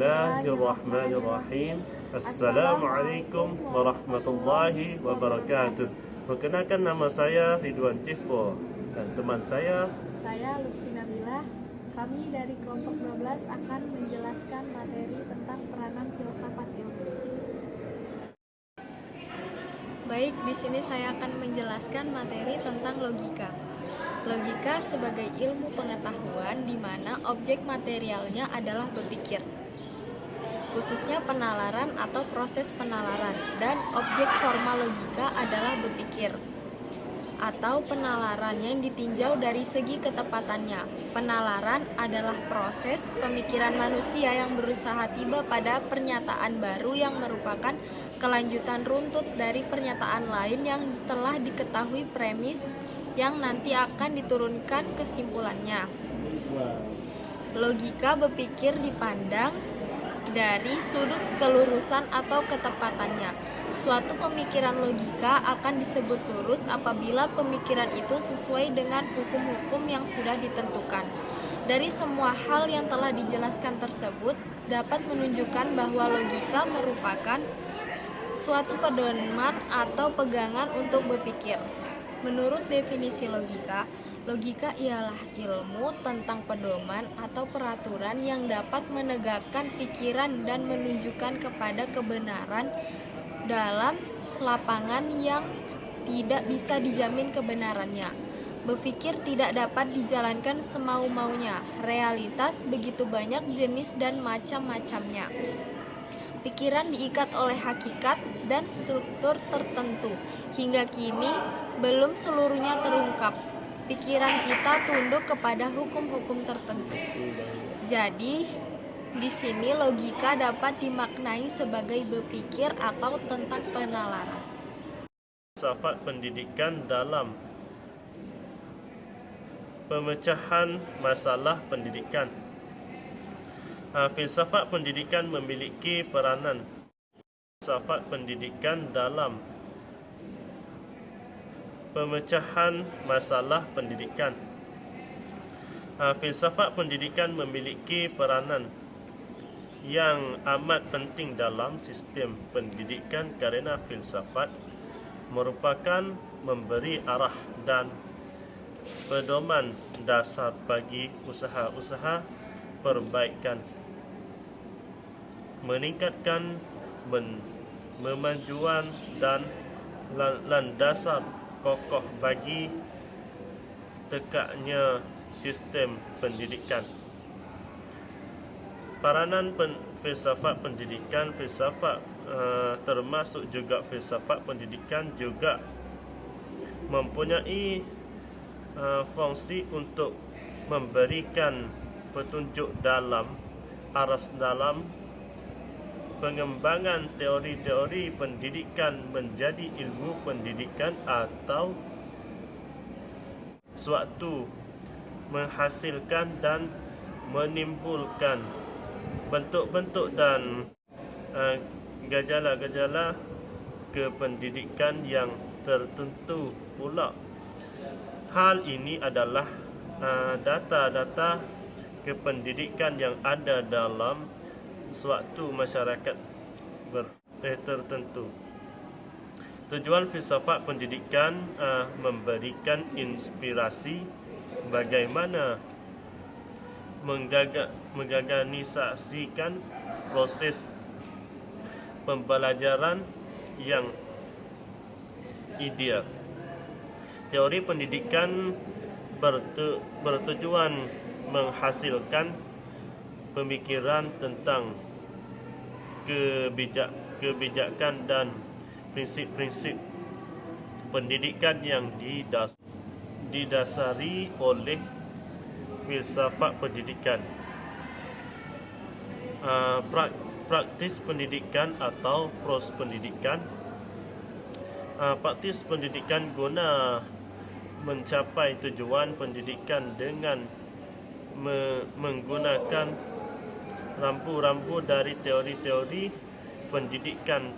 Bismillahirrahmanirrahim. Assalamualaikum warahmatullahi wabarakatuh. Perkenalkan, nama saya Ridwan Cihpo dan teman saya Lutfi Nabilah. Kami dari kelompok 12 akan menjelaskan materi tentang peranan filsafat ilmu. Baik, di sini saya akan menjelaskan materi tentang logika. Logika sebagai ilmu pengetahuan di mana objek materialnya adalah berpikir, khususnya penalaran atau proses penalaran, dan objek formal logika adalah berpikir atau penalaran yang ditinjau dari segi ketepatannya. Penalaran adalah proses pemikiran manusia yang berusaha tiba pada pernyataan baru yang merupakan kelanjutan runtut dari pernyataan lain yang telah diketahui premis yang nanti akan diturunkan kesimpulannya. Logika berpikir dipandang dari sudut kelurusan atau ketepatannya. Suatu pemikiran logika akan disebut lurus apabila pemikiran itu sesuai dengan hukum-hukum yang sudah ditentukan. Dari semua hal yang telah dijelaskan tersebut dapat menunjukkan bahwa logika merupakan suatu pedoman atau pegangan untuk berpikir. Menurut definisi logika, logika ialah ilmu tentang pedoman atau peraturan yang dapat menegakkan pikiran dan menunjukkan kepada kebenaran dalam lapangan yang tidak bisa dijamin kebenarannya. Berpikir tidak dapat dijalankan semau-maunya. Realitas begitu banyak jenis dan macam-macamnya. Pikiran diikat oleh hakikat dan struktur tertentu. Hingga kini belum seluruhnya terungkap. Pikiran kita tunduk kepada hukum-hukum tertentu. Jadi, di sini logika dapat dimaknai sebagai berpikir atau tentang penalaran. filsafat pendidikan dalam pemecahan masalah pendidikan. Filsafat pendidikan memiliki peranan. Filsafat pendidikan dalam pemecahan masalah pendidikan. Filsafat pendidikan memiliki peranan yang amat penting dalam sistem pendidikan kerana filsafat merupakan memberi arah dan pedoman dasar bagi usaha-usaha perbaikan, meningkatkan kemajuan dan landasan kokoh bagi tegaknya sistem pendidikan. Peranan filsafat pendidikan, termasuk juga filsafat pendidikan juga mempunyai fungsi untuk memberikan petunjuk dalam pengembangan teori-teori pendidikan menjadi ilmu pendidikan atau suatu menghasilkan dan menimbulkan bentuk-bentuk dan gejala-gejala kependidikan yang tertentu pula. Hal ini adalah data-data kependidikan yang ada dalam suatu masyarakat tertentu. Tujuan filsafat pendidikan memberikan inspirasi bagaimana mengorganisasikan proses pembelajaran yang ideal. Teori pendidikan bertujuan menghasilkan pemikiran tentang kebijakan dan prinsip-prinsip pendidikan yang didasari oleh filsafat pendidikan. Praktis pendidikan atau pros pendidikan. Praktis pendidikan guna mencapai tujuan pendidikan dengan menggunakan rambu-rambu dari teori-teori pendidikan.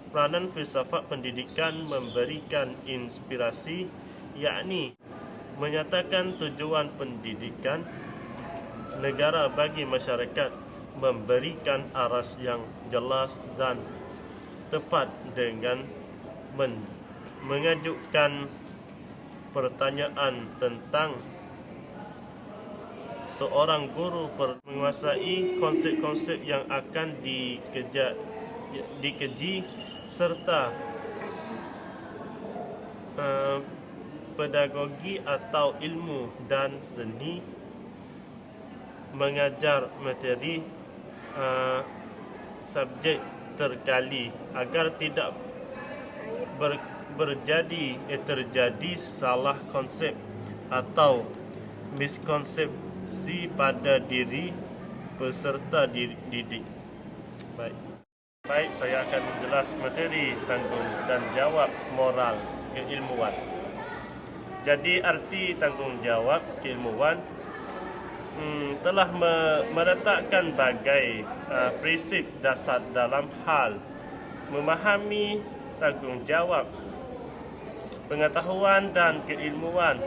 Peranan filsafat pendidikan memberikan inspirasi, yakni menyatakan tujuan pendidikan negara bagi masyarakat memberikan aras yang jelas dan tepat dengan mengajukan pertanyaan tentang seorang guru menguasai konsep-konsep yang akan dikaji serta pedagogi atau ilmu dan seni mengajar materi subjek terkali agar tidak terjadi salah konsep atau miskonsepsi pada diri peserta didik. Baik, saya akan menjelas materi tanggung dan jawab moral keilmuan. Jadi arti tanggungjawab keilmuan telah meletakkan bagai prinsip dasar dalam hal memahami tanggungjawab, pengetahuan dan keilmuan.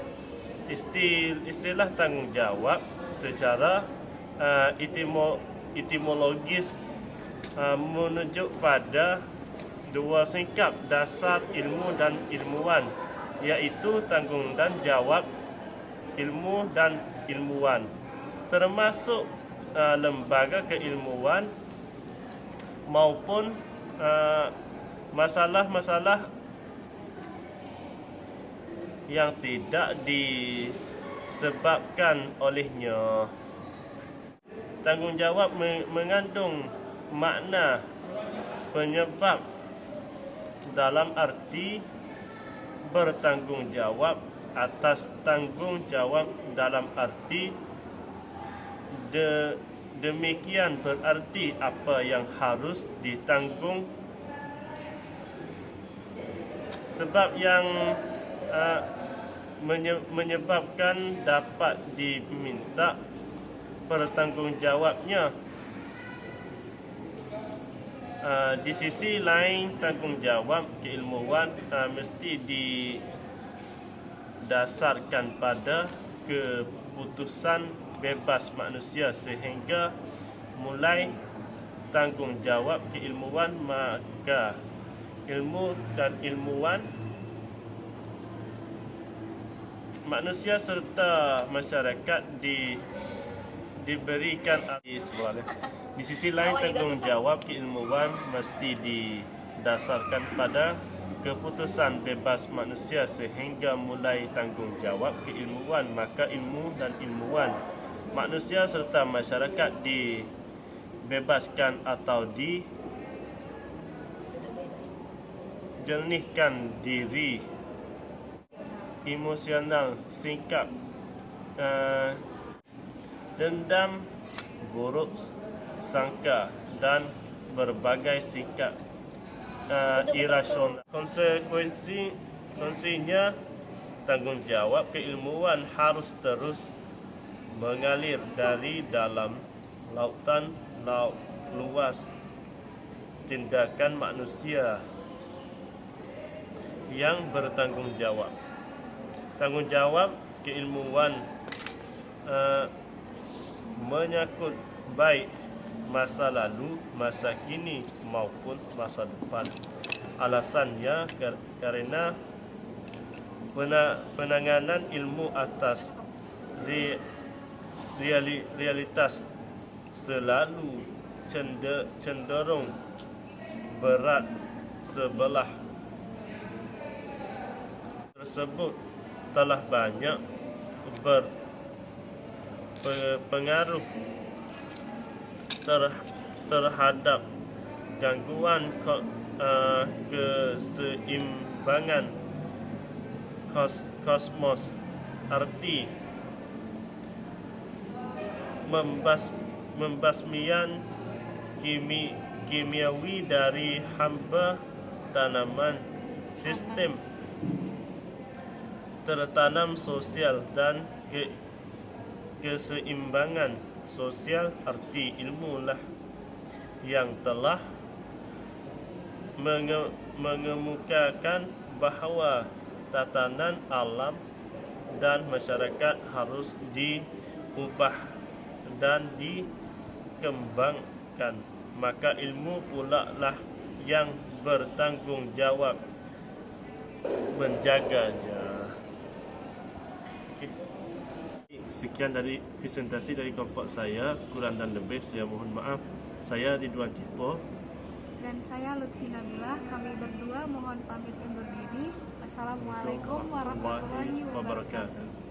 Istilah tanggungjawab secara etimologis menunjuk pada dua sikap dasar ilmu dan ilmuwan, yaitu tanggung dan jawab ilmu dan ilmuwan, termasuk lembaga keilmuan maupun masalah-masalah yang tidak disebabkan olehnya. Tanggungjawab mengandung makna penyebab dalam arti bertanggungjawab atas tanggung jawab dalam arti demikian berarti apa yang harus ditanggung. Sebab yang menyebabkan dapat diminta pertanggungjawabnya. Di sisi lain, tanggungjawab keilmuan mesti didasarkan pada keputusan bebas manusia, sehingga mulai tanggungjawab keilmuan maka ilmu dan ilmuwan, manusia serta masyarakat diberikan sebuah. Di sisi lain, tanggungjawab keilmuan mesti didasarkan pada keputusan bebas manusia, sehingga mulai tanggungjawab keilmuan maka ilmu dan ilmuwan, manusia serta masyarakat dibebaskan atau dijernihkan diri emosional, sikap dendam, buruk sangka dan berbagai sikap irasional. Konsekuensinya, tanggungjawab keilmuan harus terus mengalir dari dalam lautan luas tindakan manusia yang bertanggung jawab. Tanggung jawab keilmuan menyangkut baik masa lalu, masa kini maupun masa depan. Alasannya karena penanganan ilmu atas realitas selalu cenderung berat sebelah. Tersebut telah banyak berpengaruh terhadap gangguan keseimbangan kosmos. Arti membasmian kimiawi dari hamba tanaman, sistem tertanam sosial dan keseimbangan sosial. Arti ilmu lah yang telah mengemukakan bahawa tatanan alam dan masyarakat harus diubah dan dikembangkan, maka ilmu pula lah yang bertanggungjawab menjaganya. Okey. Sekian dari presentasi dari kelompok saya. Kurang dan lebih saya mohon maaf. Saya Ridwan Cipo. Dan saya Lutfi Nabilah. Kami berdua mohon pamit undur diri. Wassalamualaikum warahmatullahi wabarakatuh.